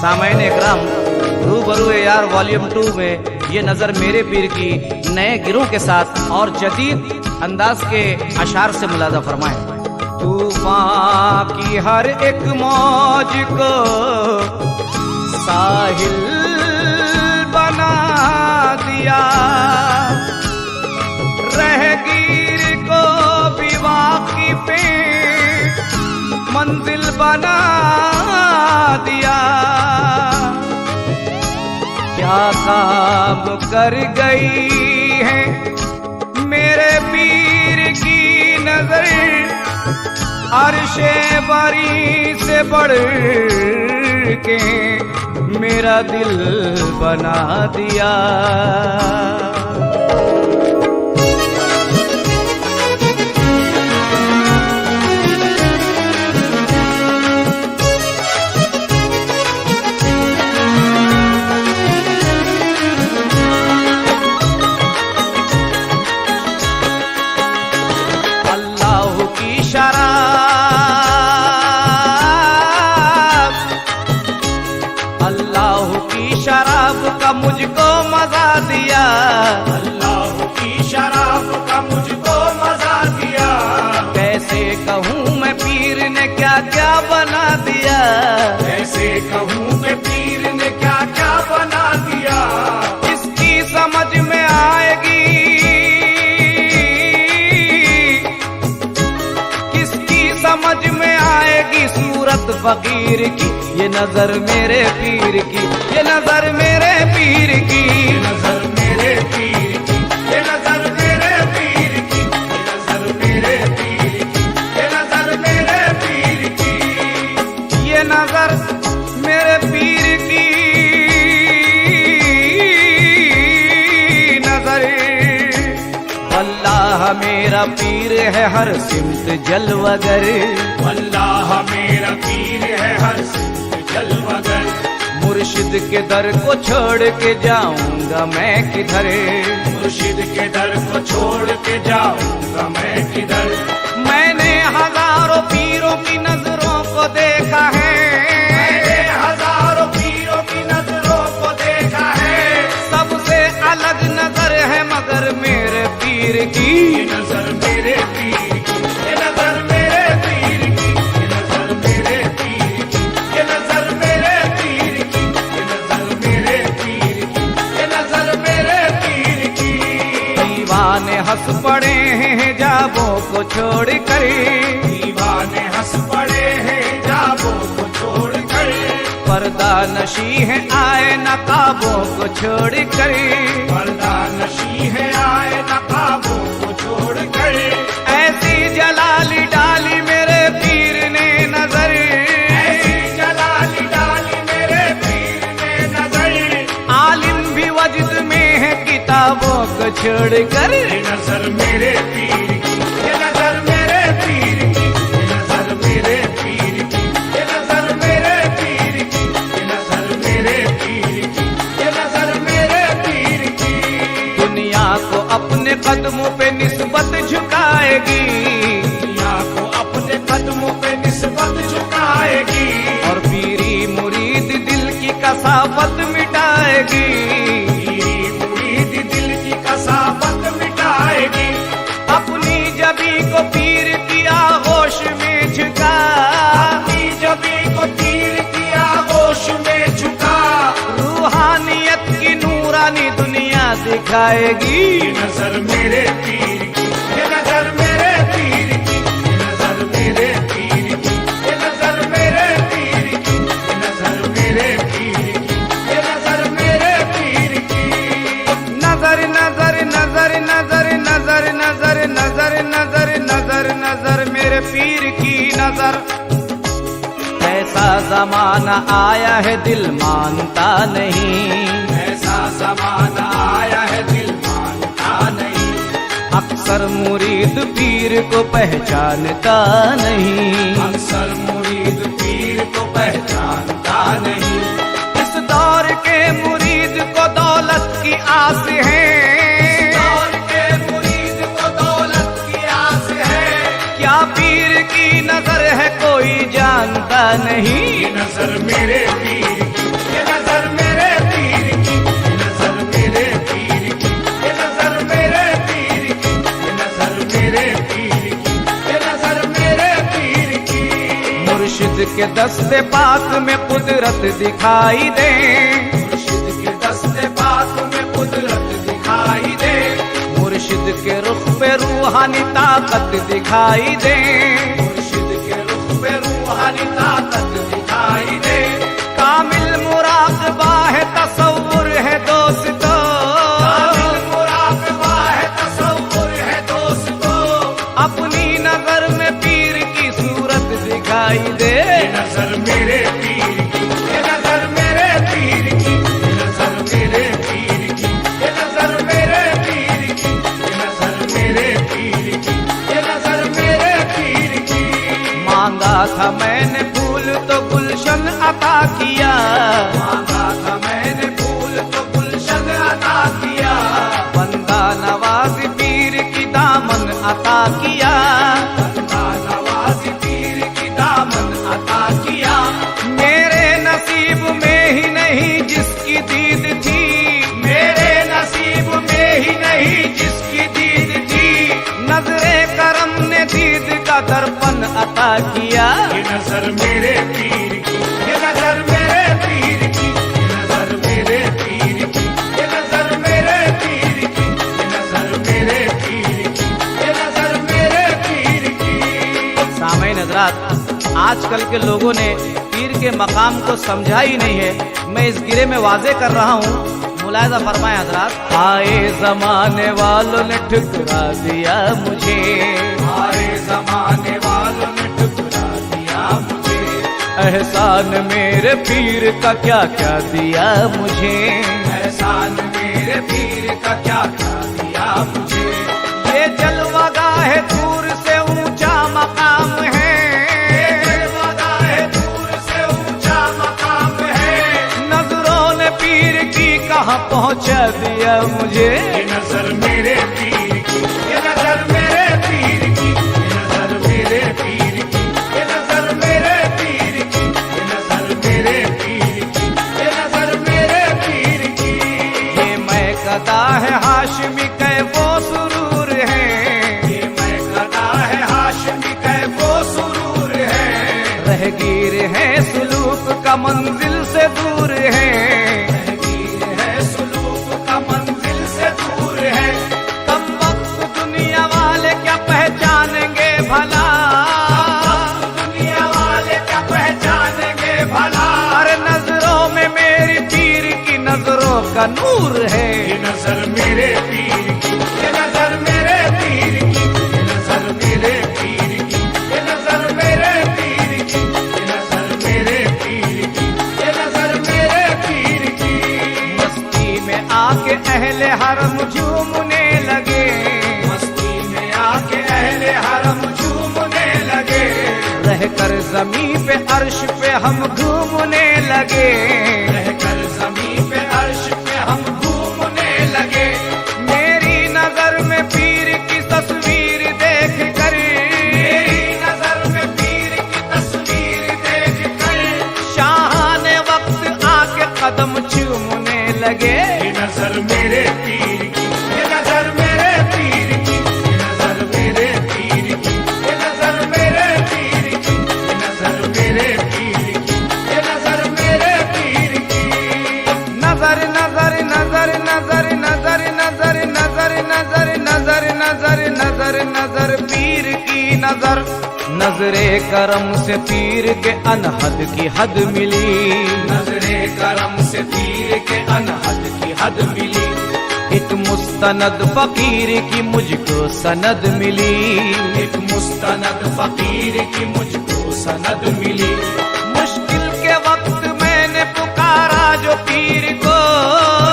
सामईन इकराम, रूबरू यार वॉल्यूम 2 में ये नजर मेरे पीर की नए गिरों के साथ और जदीद अंदाज के अशार से मुलाजा फरमाएं। तूफान की हर एक मौज को साहिल बना दिया, रहगीर को भी वाकिफ़े मंजिल बना दिया। क्या काम कर गई है मेरे पीर की नजर, अर्शे बारी से बढ़ के मेरा दिल बना दिया। अल्लाह की शराब का मुझको मजा दिया, अल्लाह की शराब का मुझको मजा दिया। कैसे कहूँ मैं पीर ने क्या क्या बना दिया, कैसे कहूँ मैं पीर ने क्या क्या बना दिया। इसकी समझ में आएगी, किसकी समझ में आएगी सूरत फकीर की, ये नजर मेरे पीर की, ये नजर मेरे पीर की, ये नजर मेरे पीर की, ये नजर मेरे पीर की, ये नजर मेरे पीर की, ये नजर मेरे पीर की, ये नजर मेरे पीर की नजर। अल्लाह मेरा पीर है हर सिमत जलवगर, अल्लाह मेरा पीर है हर सिमत जलवगर। मुर्शिद के दर को छोड़ के जाऊंगा मैं किधर, मुर्शिद के दर को छोड़ के जाऊंगा मैं किधर। मैंने हजारों पीरों की नजरों को देखा है, मैंने हजारों पीरों की नजरों को देखा है। सबसे अलग नजर है मगर मेरे पीर की, ये नजर मेरे पीर की, ये नजर मेरे पीर की, ये नजर मेरे पीर की, ये नजर मेरे पीर की, ये नजर मेरे पीर की, ये नजर मेरे पीर की। दीवाने हंस पड़े हैं जाबों को छोड़ कर, दीवाने हंस पड़े हैं जाबों को छोड़ कर। पर्दा नशी है आए नकाबों को छोड़ कर, पर्दा नशी है आए नकाबों को छोड़ कर। ऐसी जलाली डाली मेरे पीर ने नजर, ऐसी जलाली डाली मेरे पीर ने नजर। आलिम भी वजद में है किताबों को छोड़ कर। ये नजर मेरे पीर की, ये नजर मेरे पीर की, ये नजर मेरे पीर की, ये नजर मेरे पीर की, ये नजर मेरे पीर की, ये नजर मेरे पीर की। दुनिया को अपने कदमों पे निस्बत झुकाएगी, दुनिया को अपने कदमों पे निस्बत झुकाएगी। और पीरी मुरीद दिल की कसावत मिटाएगी, पीरी मुरीद दिल की कसावत मिटाएगी। अपनी जबी को पीर की आगोश में झुका, अपनी जबी को पीर की आगोश में झुका। रूहानियत की नूरानी दुनिया दिखाएगी। ये नजर मेरे पीर की, ये नजर मेरे पीर की, ये नजर मेरे पीर की, ये नजर मेरे पीर की, ये नजर मेरे पीर की, ये नजर मेरे पीर की। नजर नजर नजर नजर नजर नजर नजर नजर नजर नजर मेरे पीर की नजर। ऐसा जमाना आया है दिल मानता नहीं, ऐसा जमाना आया है दिल मानता नहीं। अक्सर मुरीद पीर को पहचानता नहीं, अक्सर मुरीद पीर को पहचानता नहीं। इस दौर के मुरीद को दौलत की आस है, इस दौर के मुरीद को दौलत की आस है। क्या पीर की नजर है कोई जानता नहीं। ये नजर मेरे पीर की, मुर्शिद के दस्ते पाक में कुदरत दिखाई दे, मुर्शिद के दस्ते पाक में कुदरत दिखाई दे, मुर्शिद के रुख पे रूहानी ताकत दिखाई दे, मुर्शिद के रुख पे रूहानी ताकत दिखाई दे। कामिल मुराकबा है तसव्वुर है दोस्तों, कामिल मुराकबा है तसव्वुर है दोस्तों, अपनी नजर में पीर की सूरत दिखाई दे। ये नजर मेरे पीर की, ये नजर मेरे पीर की, ये नजर मेरे पीर की, ये नजर मेरे पीर की, ये नजर मेरे पीर की, ये नजर मेरे पीर की। मांगा था मैंने फूल तो गुलशन अता किया, मांगा था मैंने फूल तो गुलशन अता किया, बंदा नवाज पीर की दामन अता किया, बंदा नवाज पीर की दामन अता किया। मेरे नसीब में ही नहीं जिसकी दीद थी, मेरे नसीब में ही नहीं जिसकी दीद थी, नजरे करम ने दीद का दर्पण अता किया। ये नजर मेरे पीर की, ये नजर मेरे पीर की, ये नजर मेरे पीर की, ये नजर मेरे पीर की, ये नजर मेरे पीर की, ये नजर मेरे पीर की। सामईन हज़रात, आजकल के लोगों ने पीर के मकाम को समझा ही नहीं है। मैं इस गिरे में वाजे कर रहा हूँ, मुलायजा फरमाए हज़रात। आए जमाने वालों ने ठुकरा दिया मुझे, आए जमाने वालों ने ठुकरा दिया मुझे, एहसान मेरे पीर का क्या क्या दिया मुझे, एहसान मेरे पीर का क्या क्या दिया मुझे। ये जलवागाह दूर से ऊंचा मकाम है, कहाँ पहुँचा दिया मुझे। ये नजर मेरे पीर की, ये नजर मेरे पीर की, ये नजर मेरे पीर की, ये नजर मेरे पीर की, ये नजर मेरे पीर की, ये नजर मेरे पीर की। ये मैं कदा है हाशमी कै वो सुरूर है, ये मैं कदा है हाशमी कै वो सुरूर है, रहगीर है सुलूक का मंजिल से दूर है, भला दुनिया वाले क्या पहचानेंगे भला। अरे नजरों में मेरी पीर की नजरों का नूर है। ये नजर मेरे पीर की, ये नजर मेरे पीर की, ये नजर मेरे पीर की, ये नजर मेरे पीर की, ये नजर मेरे पीर की, ये नजर मेरे पीर की। मस्ती में आके अहले हरम झूमने लगे, मस्ती में आके अहले हरम रहकर जमीन पे अर्श पे हम घूमने लगे, रहकर जमीन पे अर्श पे हम घूमने लगे। मेरी नजर में पीर की तस्वीर देख कर, मेरी नजर में पीर की तस्वीर देख कर, शाहाने वक्त आके कदम चूमने लगे। ये नजर मेरे पीर की, ये नजर मेरे पीर की, ये नजर मेरे पीर की, ये नजर मेरे पीर की, ये नजर मेरे पीर की, ये नजर मेरे पीर की। नजर नजर नजर नजर नजर नजर नजर नजर नजर नजर नजर नजर पीर की नजर, नजरे करम से पीर के अनहद की हद मिली, नजरे करम से पीर के अनहद की हद मिली। एक मुस्तनद फकीर की मुझको सनद मिली, एक मुस्तनद फकीर की मुझको सनद मिली। मुश्किल के वक्त मैंने पुकारा जो पीर को,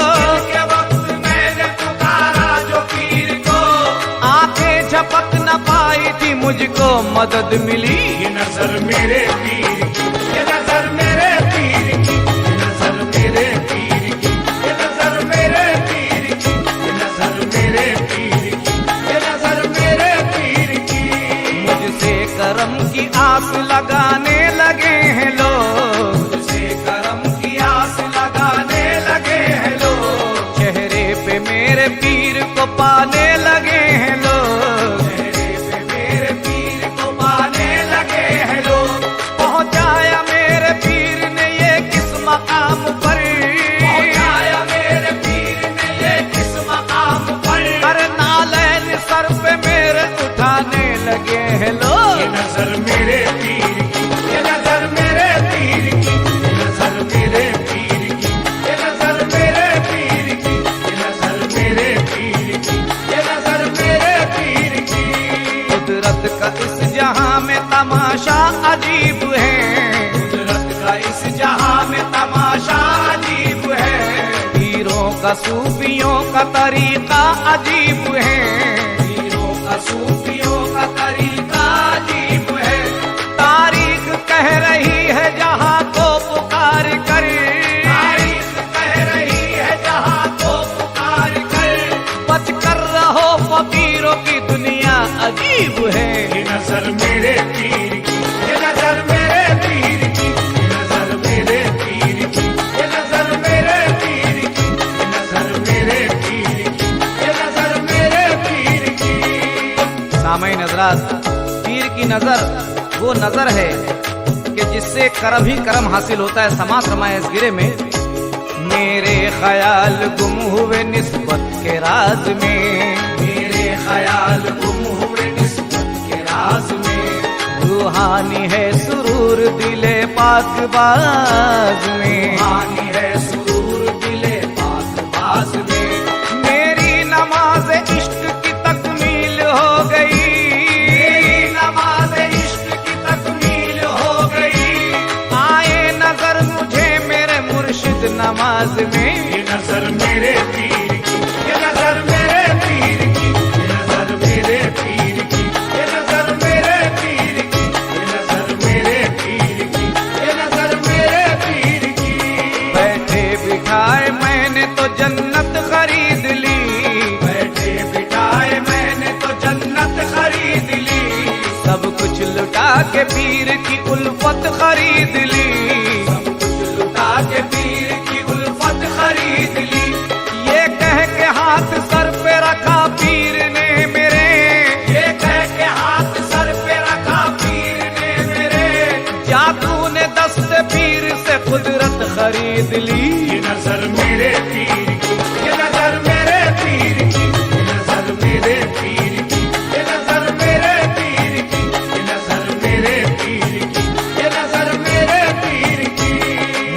मुश्किल के वक्त मैंने पुकारा जो पीर को, आंखें झपक न पाई थी मुझको मदद मिली। ये नजर मेरे पीर की, ये नजर मेरे पीर की, ये नजर मेरे पीर की, ये नजर मेरे पीर की, ये नजर मेरे पीर की, ये नजर मेरे पीर की। मुझसे करम की आस लगाने लगे हैं लोग, मुझसे करम की आस लगाने लगे हैं लोग, चेहरे पे मेरे पीर को पाने लगे हैं लोग, चेहरे पे मेरे पीर को पाने लगे हैं लोग। अजीब है, कुदरत का इस जहां में तमाशा अजीब है। पीरों का सूफियों का तरीका अजीब है, पीरों का सूफियों का तरीका अजीब है। तारीख कह रही है जहां को पुकार कर, तारीख कह रही है जहां को पुकार कर। बच कर रहो फकीरों की दुनिया अजीब है। ये नजर मेरे पीर की, ये नजर मेरे पीर की, ये नजर मेरे पीर की, ये नजर मेरे पीर की, ये नजर मेरे पीर की, ये नजर मेरे पीर की। सामईन हज़रात, पीर की नजर वो नजर है कि जिससे करम ही करम हासिल होता है। समाज रमाए इस गिरे में, मेरे ख्याल गुम हुए निस्बत के राज में, मेरे ख्याल गुम हुए निस्बत के राज में। रूहानी है सुरूर दिले पाक बाज में, रूहानी है सुरूर दिले पाक बाज में। मेरी नमाज इश्क की तकमील हो गई, मेरी नमाज इश्क की तकमील हो गई। आए नजर मुझे मेरे मुर्शिद नमाज में। ये नजर मेरे पीर की, ये नजर मेरे पीर की, ये नजर मेरे पीर की, ये नजर मेरे पीर की, ये नजर मेरे पीर की, ये नजर मेरे पीर की। बैठे बिठाए मैंने तो जन्नत खरीद ली, बैठे बिठाए मैंने तो जन्नत खरीद ली। सब कुछ लुटा के पीर की उल्फत खरीद ली, सब कुछ लुटा के पीर की उल्फत खरीद ली। ये कह के हाथ सर पे रखा पीर ने मेरे, ये कह के हाथ सर पे रखा पीर ने मेरे। जादू ने दस्त पीर से कुदरत खरीद ली। ये नजर मेरे पीर की, ये नजर मेरे पीर की, ये नजर मेरे पीर की, ये नजर मेरे पीर की, ये नजर मेरे पीर की, ये नजर मेरे पीर की।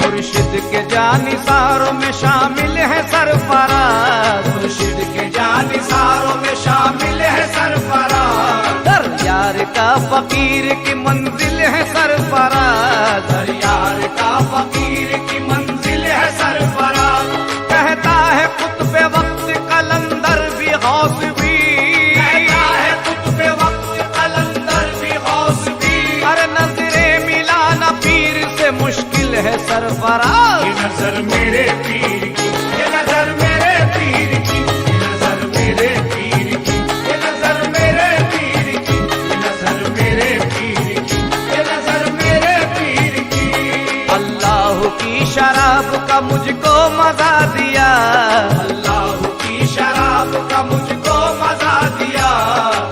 मुर्शिद के जानिसारों में शामिल है सरफराज, मुर्शिद के जानिसारों में शामिल है सरफराज। दर यार का फकीर की मंजिल है सरफराज, हर यार का फकीर की मंजिल है सरफराज। कहता है कुतुब वक्त कलंदर भी गौस भी, कहता है कुतुब वक्त कलंदर भी गौस भी। हर नजरे मिलाना पीर से मुश्किल है सरफराज। ये नजर मेरे पीर की, ये नजर मेरे पीर की, ये नजर मेरे पीर की, ये नजर मेरे पीर की, ये नजर मेरे पीर की, ये नजर मेरे पीर की। अल्लाह की शराब का मुझको मजा दिया, अल्लाह की शराब का मुझको मजा दिया।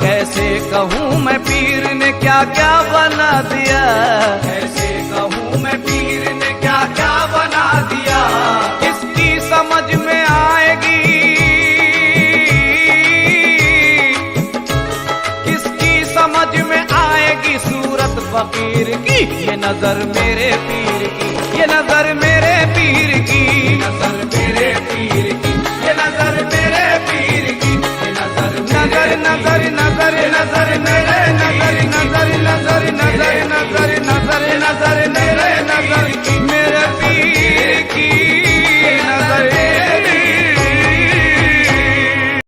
कैसे कहूँ मैं पीर ने क्या क्या बना दिया, कैसे कहूँ मैं पीर ने क्या क्या बना दिया। किसकी समझ में आएगी, किसकी समझ में आएगी सूरत फकीर की। ये नजर मेरे पीर की, ये नजर मेरे पीर की।